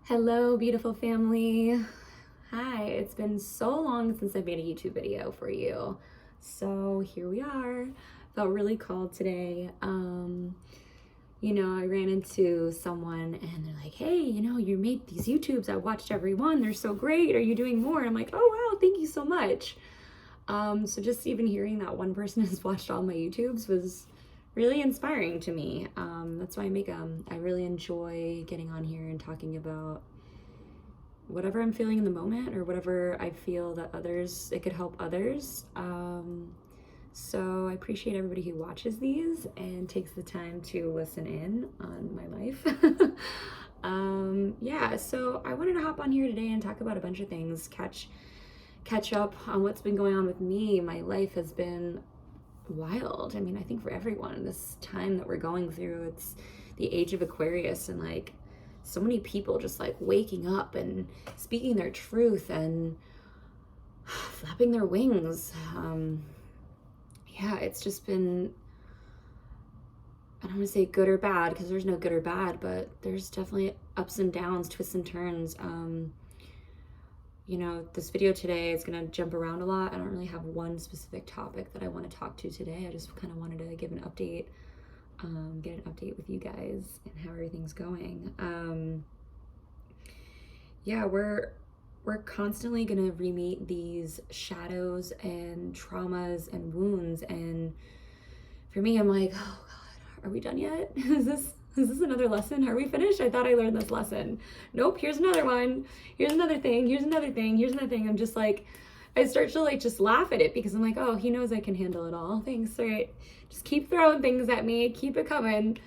Hello, beautiful family. Hi, it's been so long since I made a YouTube video for you. So here we are. Felt really called today. I ran into someone and they're like, hey, you made these YouTubes. I watched every one. They're so great. Are you doing more? And I'm like, oh, wow, thank you so much. So just even hearing that one person has watched all my YouTubes was really inspiring to me. That's why I make them. I really enjoy getting on here and talking about whatever I'm feeling in the moment or whatever I feel that it could help others. So I appreciate everybody who watches these and takes the time to listen in on my life. So I wanted to hop on here today and talk about a bunch of things, catch up on what's been going on with me. My life has been wild. I mean, I think for everyone, this time that we're going through, it's the age of Aquarius, and like so many people just like waking up and speaking their truth and flapping their wings. It's just been, I don't want to say good or bad because there's no good or bad, but there's definitely ups and downs, twists and turns. This video today is going to jump around a lot. I don't really have one specific topic that I want to talk to today. I just kind of wanted to give an update, get an update with you guys and how everything's going. We're constantly going to remeet these shadows and traumas and wounds. And for me, I'm like, oh God, are we done yet? Is this another lesson? Are we finished? I thought I learned this lesson. Nope, here's another one. Here's another thing. Here's another thing. Here's another thing. I'm just like, I start to like just laugh at it because I'm like, oh, he knows I can handle it all. Thanks, right? Just keep throwing things at me. Keep it coming.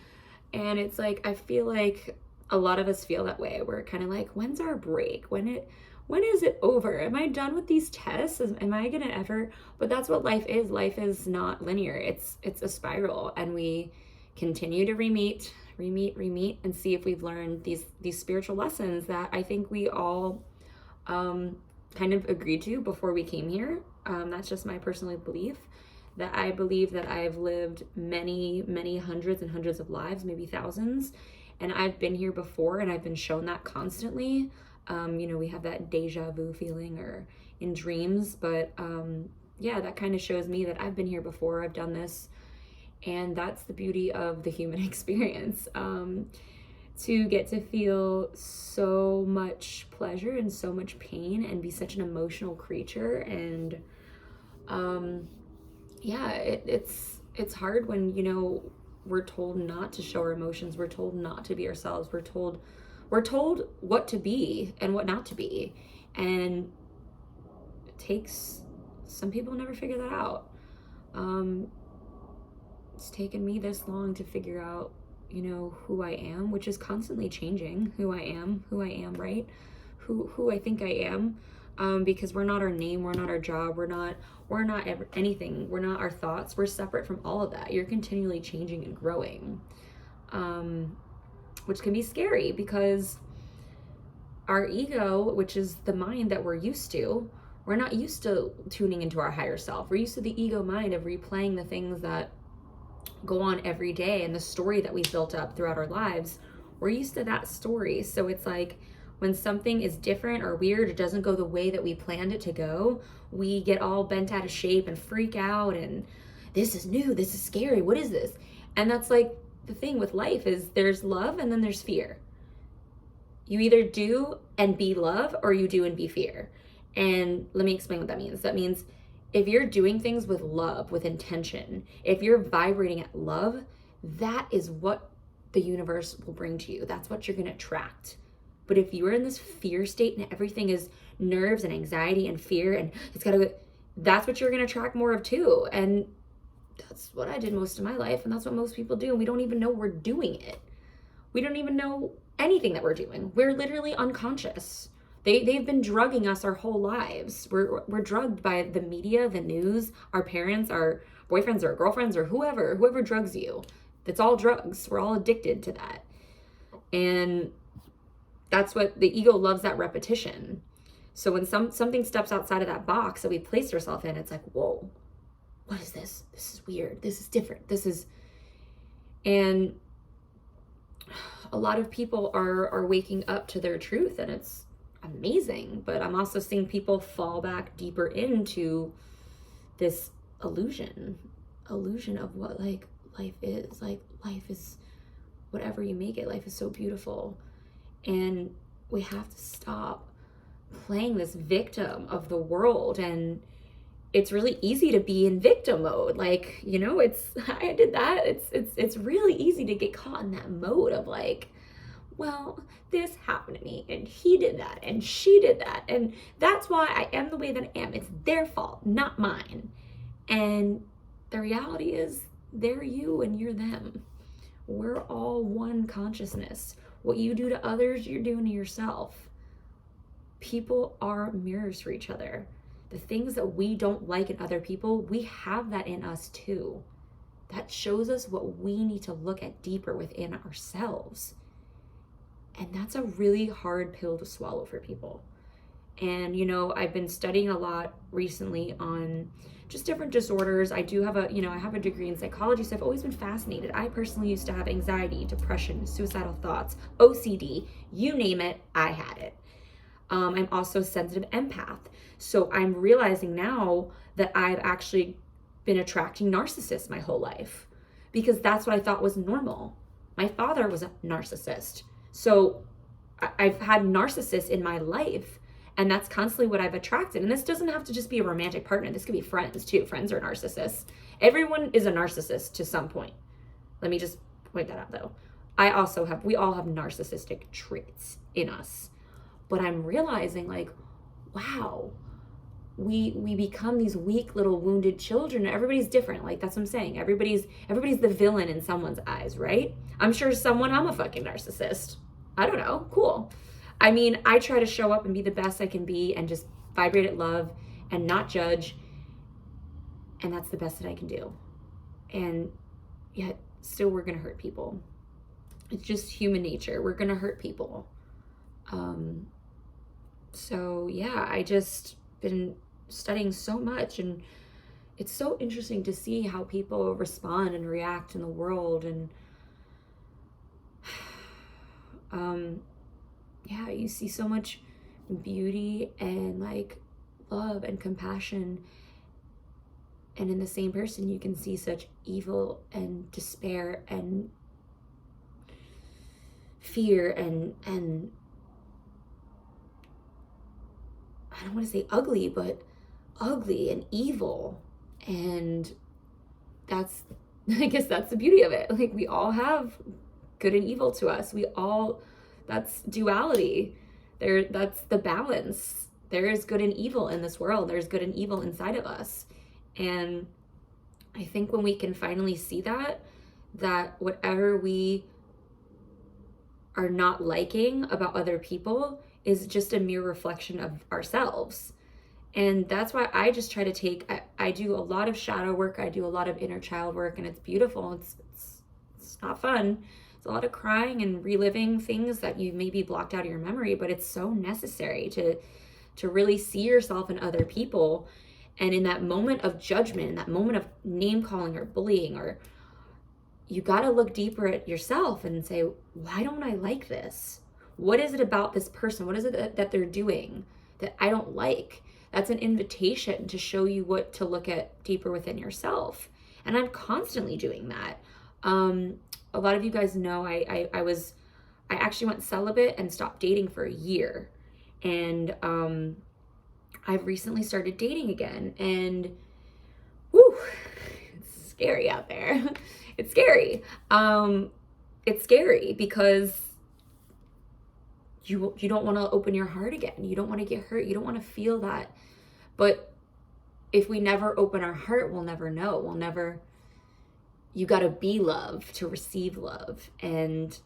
And it's like, I feel like a lot of us feel that way. We're kind of like, when's our break? When is it over? Am I done with these tests? Am I gonna ever? But that's what life is. Life is not linear. It's a spiral, and we continue to remeet, and see if we've learned these spiritual lessons that I think we all kind of agreed to before we came here. That's just my personal belief. That I believe that I've lived many, many hundreds and hundreds of lives, maybe thousands, and I've been here before, and I've been shown that constantly. We have that deja vu feeling or in dreams, but that kind of shows me that I've been here before, I've done this, and that's the beauty of the human experience. To get to feel so much pleasure and so much pain and be such an emotional creature. And it's hard when, we're told not to show our emotions, we're told not to be ourselves, we're told what to be and what not to be. And some people never figure that out. It's taken me this long to figure out, who I am, which is constantly changing. Who I am, right? Who I think I am. Because we're not our name, we're not our job, we're not anything. We're not our thoughts. We're separate from all of that. You're continually changing and growing. Which can be scary because our ego, which is the mind that we're not used to tuning into our higher self. We're used to the ego mind of replaying the things that go on every day and the story that we've built up throughout our lives. We're used to that story. So it's like when something is different or weird, it doesn't go the way that we planned it to go, we get all bent out of shape and freak out and this is new, this is scary, what is this? And that's like the thing with life is there's love and then there's fear. You either do and be love or you do and be fear. And let me explain what that means. That means if you're doing things with love, with intention, if you're vibrating at love, that is what the universe will bring to you. That's what you're going to attract. But if you are in this fear state and everything is nerves and anxiety and fear and that's what you're going to attract more of too. And that's what I did most of my life, and that's what most people do. And we don't even know we're doing it. We don't even know anything that we're doing. We're literally unconscious. They've been drugging us our whole lives. We're drugged by the media, the news, our parents, our boyfriends or girlfriends or whoever drugs you. It's all drugs. We're all addicted to that. And that's what the ego loves, that repetition. So when something steps outside of that box that we placed ourselves in, it's like, whoa, what is this? This is weird. This is different. And a lot of people are waking up to their truth, and it's amazing. But I'm also seeing people fall back deeper into this illusion of what like life is. Like life is whatever you make it. Life is so beautiful. And we have to stop playing this victim of the world. And it's really easy to be in victim mode. Like, you know, it's, I did that. It's really easy to get caught in that mode of like, well, this happened to me and he did that and she did that. And that's why I am the way that I am. It's their fault, not mine. And the reality is they're you and you're them. We're all one consciousness. What you do to others, you're doing to yourself. People are mirrors for each other. The things that we don't like in other people, we have that in us too. That shows us what we need to look at deeper within ourselves. And that's a really hard pill to swallow for people. And, you know, I've been studying a lot recently on just different disorders. I do have I have a degree in psychology, so I've always been fascinated. I personally used to have anxiety, depression, suicidal thoughts, OCD, you name it, I had it. I'm also a sensitive empath. So I'm realizing now that I've actually been attracting narcissists my whole life because that's what I thought was normal. My father was a narcissist. So I've had narcissists in my life, and that's constantly what I've attracted. And this doesn't have to just be a romantic partner. This could be friends too. Friends are narcissists. Everyone is a narcissist to some point. Let me just point that out though. We all have narcissistic traits in us. But I'm realizing like, wow, we become these weak little wounded children. Everybody's different. Like that's what I'm saying. Everybody's the villain in someone's eyes, right? I'm sure I'm a fucking narcissist. I don't know. Cool. I mean, I try to show up and be the best I can be and just vibrate at love and not judge. And that's the best that I can do. And yet still we're going to hurt people. It's just human nature. We're going to hurt people. So yeah, I just been studying so much, and it's so interesting to see how people respond and react in the world. And yeah, you see so much beauty and like love and compassion, and in the same person you can see such evil and despair and fear and I don't want to say ugly, but ugly and evil. And that's, I guess that's the beauty of it. Like we all have good and evil to us. That's duality. That's the balance. There is good and evil in this world. There's good and evil inside of us. And I think when we can finally see that whatever we are not liking about other people is just a mere reflection of ourselves. And that's why I just try to I do a lot of shadow work. I do a lot of inner child work, and it's beautiful. It's not fun. It's a lot of crying and reliving things that you maybe blocked out of your memory, but it's so necessary to really see yourself in other people. And in that moment of judgment, in that moment of name calling or bullying, or you got to look deeper at yourself and say, why don't I like this? What is it about this person? What is it that they're doing that I don't like? That's an invitation to show you what to look at deeper within yourself. And I'm constantly doing that. A lot of you guys know I actually went celibate and stopped dating for a year. And I've recently started dating again. And whew, it's scary out there. It's scary. It's scary because you don't want to open your heart again. You don't want to get hurt. You don't want to feel that. But if we never open our heart, we'll never know. You got to be love to receive love. And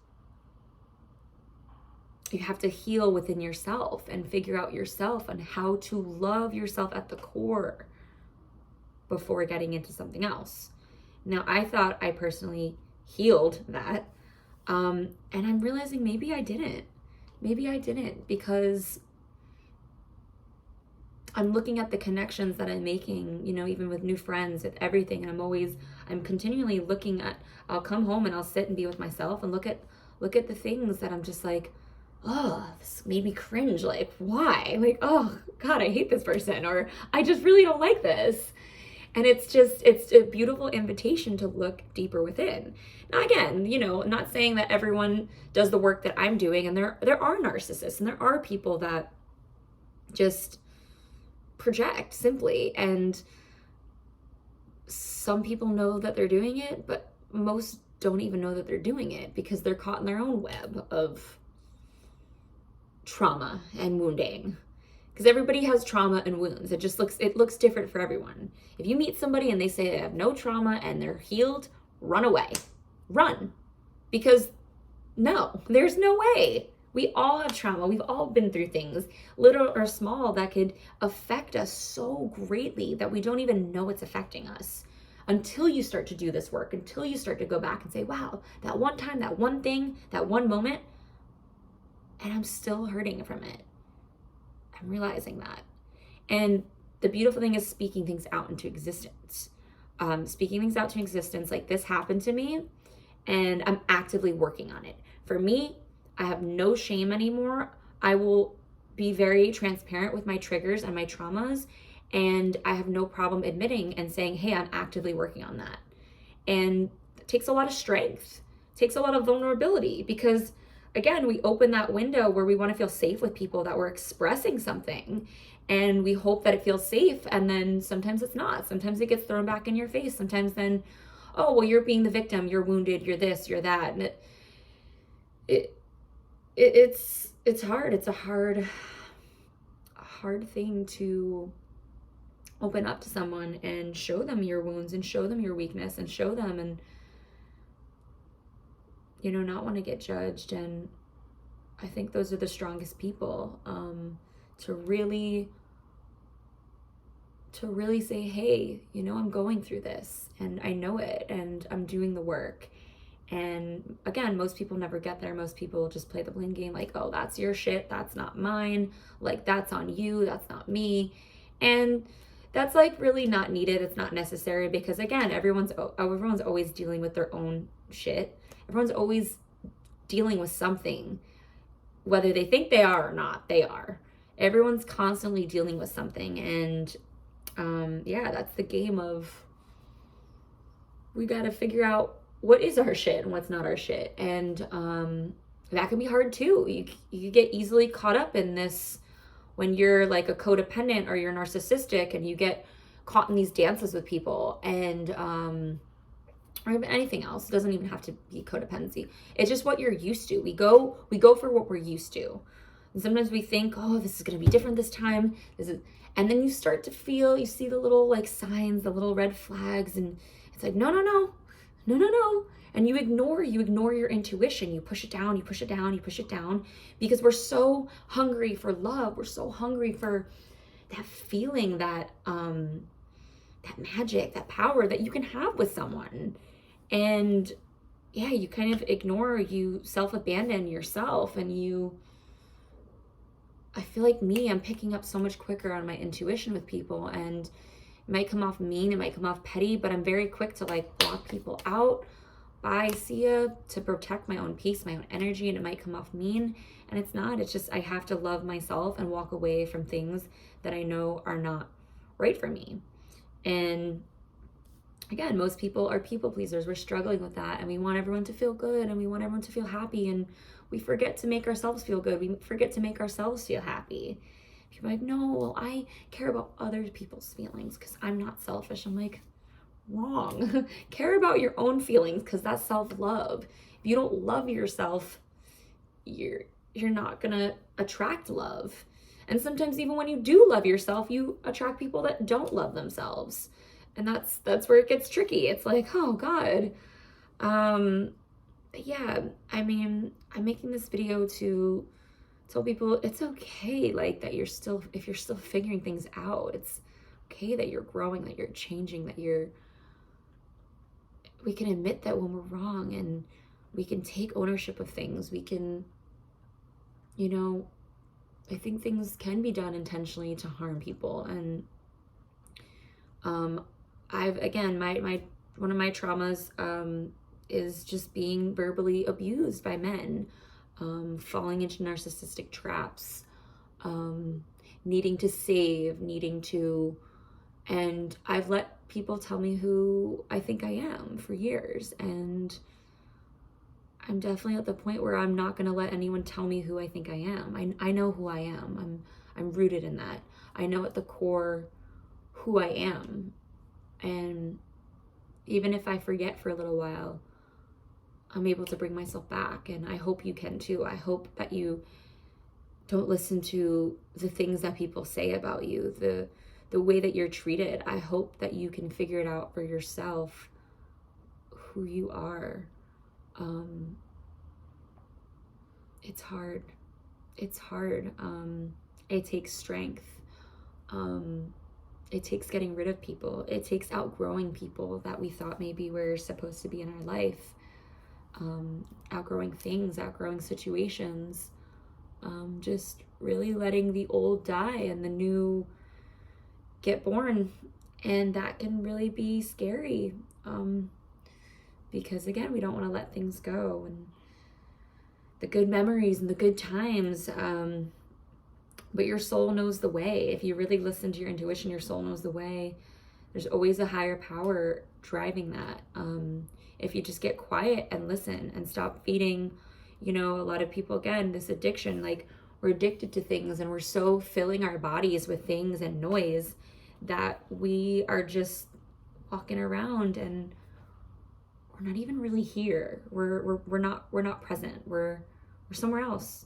you have to heal within yourself and figure out yourself and how to love yourself at the core before getting into something else. Now, I thought I personally healed that. And I'm realizing maybe I didn't. Because I'm looking at the connections that I'm making, even with new friends, with everything. And I'm continually looking at, I'll come home and I'll sit and be with myself and look at look at the things that I'm just like, oh, this made me cringe. Like, why? Like, oh God, I hate this person, or I just really don't like this. And it's a beautiful invitation to look deeper within. Now, again, I'm not saying that everyone does the work that I'm doing, and there are narcissists, and there are people that just project simply, and some people know that they're doing it, but most don't even know that they're doing it because they're caught in their own web of trauma and wounding. Because everybody has trauma and wounds. It looks different for everyone. If you meet somebody and they say they have no trauma and they're healed, run away. Run. Because no, there's no way. We all have trauma. We've all been through things, little or small, that could affect us so greatly that we don't even know it's affecting us until you start to do this work, until you start to go back and say, wow, that one time, that one thing, that one moment, and I'm still hurting from it. I'm realizing that. And the beautiful thing is speaking things out into existence. Speaking things out to existence, like this happened to me, and I'm actively working on it. For me, I have no shame anymore. I will be very transparent with my triggers and my traumas, and I have no problem admitting and saying, hey, I'm actively working on that. And it takes a lot of strength. It takes a lot of vulnerability because, again, we open that window where we want to feel safe with people that we're expressing something, and we hope that it feels safe, and then sometimes it's not. Sometimes it gets thrown back in your face. Sometimes then, oh, well, you're being the victim, you're wounded, you're this, you're that. And it's hard. It's a hard thing to open up to someone and show them your wounds and show them your weakness and show them, and not want to get judged. And I think those are the strongest people, to really say, hey, I'm going through this and I know it and I'm doing the work. And again, most people never get there. Most people just play the blame game, like, oh, that's your shit, that's not mine, like that's on you, that's not me. And that's like really not needed. It's not necessary because, again, everyone's always dealing with their own shit. Everyone's always dealing with something, whether they think they are or not, they are. Everyone's constantly dealing with something. And that's the game of, we got to figure out what is our shit and what's not our shit. And that can be hard too. You get easily caught up in this when you're like a codependent or you're narcissistic, and you get caught in these dances with people, and or anything else. It doesn't even have to be codependency. It's just what you're used to. We go for what we're used to. And sometimes we think, oh, this is going to be different this time. And then you start to feel, you see the little like signs, the little red flags, and it's like, no. And you ignore your intuition. You push it down, because we're so hungry for love. We're so hungry for that feeling, that magic, that power that you can have with someone. And yeah, you kind of ignore, you self-abandon yourself, and I feel like I'm picking up so much quicker on my intuition with people, and it might come off mean, it might come off petty, but I'm very quick to like block people out. Bye, see ya, to protect my own peace, my own energy. And it might come off mean, and it's not. It's just I have to love myself and walk away from things that I know are not right for me. And again, most people are people pleasers. We're struggling with that, and we want everyone to feel good, and we want everyone to feel happy, and we forget to make ourselves feel good. We forget to make ourselves feel happy. People are like, no, well, I care about other people's feelings because I'm not selfish. I'm like, wrong. Care about your own feelings, because that's self-love. If you don't love yourself, you're not gonna attract love. And sometimes even when you do love yourself, you attract people that don't love themselves, and that's where it gets tricky. It's like, oh God. Yeah, I mean, I'm making this video to tell people it's okay, like that if you're still figuring things out, it's okay that you're growing, that you're changing, that we can admit that when we're wrong, and we can take ownership of things. We can, I think things can be done intentionally to harm people. And I've, again, my one of my traumas is just being verbally abused by men, falling into narcissistic traps, needing to save, and I've let people tell me who I think I am for years, and I'm definitely at the point where I'm not going to let anyone tell me who I think I am. I know who I am. I'm rooted in that. I know at the core who I am. And even if I forget for a little while, I'm able to bring myself back. And I hope you can too. I hope that you don't listen to the things that people say about you, the way that you're treated. I hope that you can figure it out for yourself, who you are. It's hard. It's hard. It takes strength. It takes getting rid of people. It takes outgrowing people that we thought maybe were supposed to be in our life. Outgrowing things, outgrowing situations. Just really letting the old die and the new get born. And that can really be scary. Because again, we don't want to let things go, and the good memories and the good times, but your soul knows the way. If you really listen to your intuition, your soul knows the way. There's always a higher power driving that. If you just get quiet and listen and stop feeding, a lot of people, again, this addiction, like we're addicted to things and we're so filling our bodies with things and noise that we are just walking around and we're not even really here. We're not present. We're somewhere else.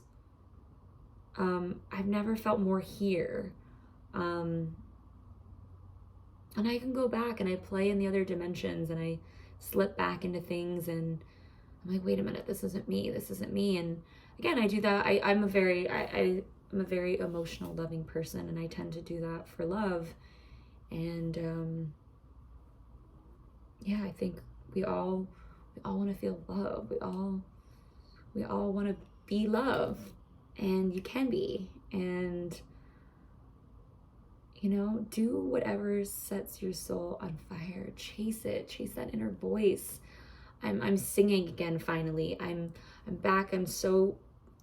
I've never felt more here. And I can go back and I play in the other dimensions and I slip back into things and I'm like, wait a minute, this isn't me. This isn't me. And again, I do that. I'm a very emotional, loving person, and I tend to do that for love. And I think we all want to feel love. We all want to be love, and you can be. And do whatever sets your soul on fire. Chase it. Chase that inner voice. I'm singing again finally. I'm back. I'm so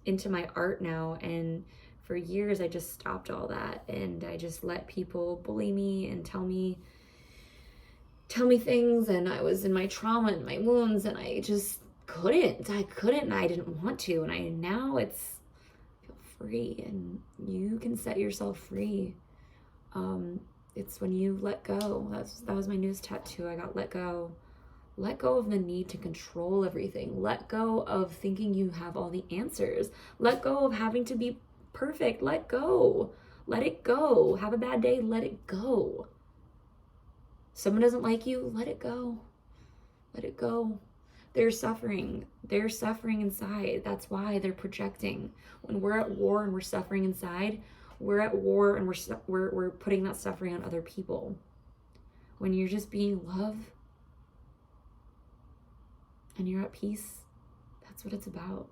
into my art now, and for years I just stopped all that and I just let people bully me and tell me things, and I was in my trauma and my wounds, and I just couldn't and I didn't want to, and now it's feel free, and you can set yourself free. It's when you let go. That was my newest tattoo. I got let go of the need to control everything. Let go of thinking you have all the answers. Let go of having to be perfect. Let go. Let it go. Have a bad day. Let it go. Someone doesn't like you. Let it go. Let it go. They're suffering. They're suffering inside. That's why they're projecting. When we're at war and we're suffering inside, we're at war and we're putting that suffering on other people. When you're just being love and you're at peace, that's what it's about.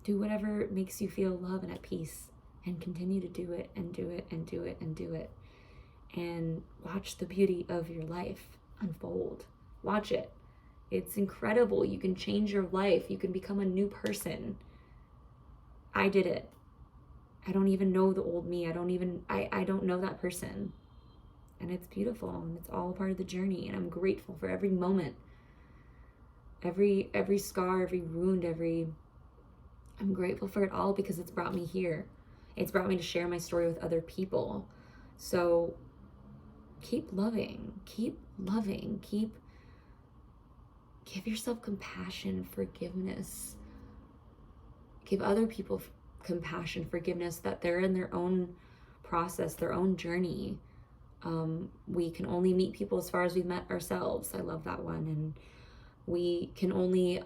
Do whatever makes you feel love and at peace, and continue to do it and do it and do it and do it. And watch the beauty of your life unfold. Watch it. It's incredible. You can change your life. You can become a new person. I did it. I don't even know the old me. I don't know that person. And it's beautiful, and it's all part of the journey, and I'm grateful for every moment. Every scar, every wound, I'm grateful for it all because it's brought me here. It's brought me to share my story with other people. So keep loving, give yourself compassion, forgiveness. Give other people compassion, forgiveness, that they're in their own process, their own journey. We can only meet people as far as we've met ourselves. I love that one. And we can only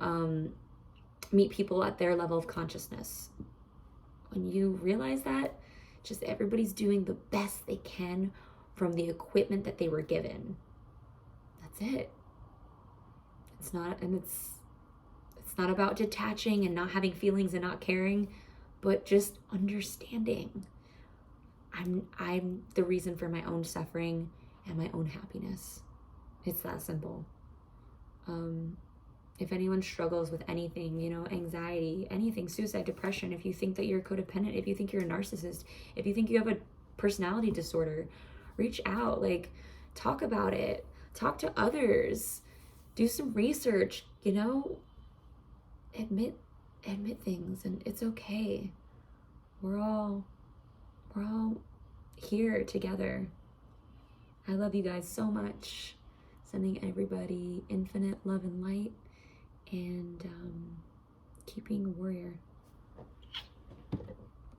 meet people at their level of consciousness. When you realize that, just everybody's doing the best they can from the equipment that they were given. That's it. It's not about detaching and not having feelings and not caring, but just understanding. I'm the reason for my own suffering and my own happiness. It's that simple. If anyone struggles with anything, you know, anxiety, anything, suicide, depression, if you think that you're codependent, if you think you're a narcissist, if you think you have a personality disorder, reach out, like, talk about it, talk to others, do some research, you know, admit things, and it's okay. We're all here together. I love you guys so much. Sending everybody infinite love and light, and keeping a warrior.